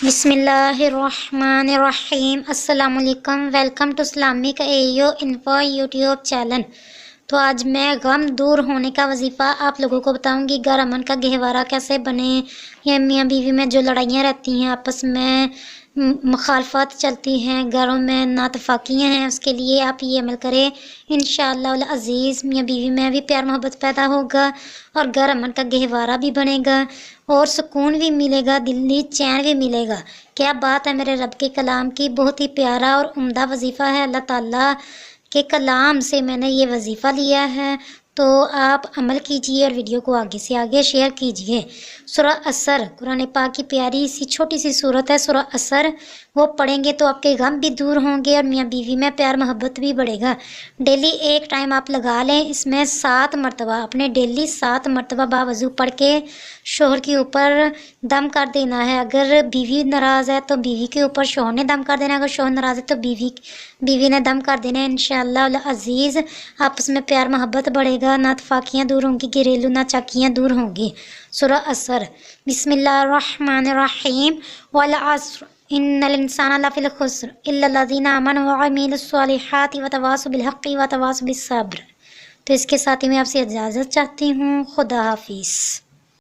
بسم اللہ الرحمن الرحیم۔ السلام علیکم، ویلکم ٹو اسلامک ایو انفو یوٹیوب چینل۔ تو آج میں غم دور ہونے کا وظیفہ آپ لوگوں کو بتاؤں گی۔ گھر امن کا گہوارہ کیسے بنے، یا میاں بیوی میں جو لڑائیاں رہتی ہیں، آپس میں مخالفات چلتی ہیں، گھروں میں ناتفاقیاں ہیں، اس کے لیے آپ یہ عمل کریں، انشاءاللہ العزیز میاں بیوی میں بھی پیار محبت پیدا ہوگا اور گھر امن کا گہوارہ بھی بنے گا اور سکون بھی ملے گا، دلی چین بھی ملے گا۔ کیا بات ہے میرے رب کے کلام کی، بہت ہی پیارا اور عمدہ وظیفہ ہے۔ اللہ تعالیٰ کے کلام سے میں نے یہ وظیفہ لیا ہے، تو آپ عمل کیجئے اور ویڈیو کو آگے سے آگے شیئر کیجئے۔ سورہ عصر قرآن پاک کی پیاری سی چھوٹی سی صورت ہے سورہ عصر، وہ پڑھیں گے تو آپ کے غم بھی دور ہوں گے اور میاں بیوی میں پیار محبت بھی بڑھے گا۔ ڈیلی ایک ٹائم آپ لگا لیں، اس میں 7 مرتبہ اپنے ڈیلی 7 مرتبہ باوضو پڑھ کے شوہر کے اوپر دم کر دینا ہے۔ اگر بیوی ناراض ہے تو بیوی کے اوپر شوہر نے دم کر دینا ہے، اگر شوہر ناراض ہے تو بیوی نے دم کر دینا ہے۔ انشاءاللہ العزیز آپس میں پیار محبت بڑھے گا، ناتفاقیاں دور ہوں گی، گھریلو ناچاکیاں دور ہوں گی۔ سورہ عصر، بسم اللہ الرحمن الرحیم۔ والعصر ان الانسان لفی الخسر الا الذین آمنوا وعملوا الصالحات وتواصوا بالحق وتواصوا بالصبر۔ تو اس کے ساتھ ہی میں آپ سے اجازت چاہتی ہوں، خدا حافظ۔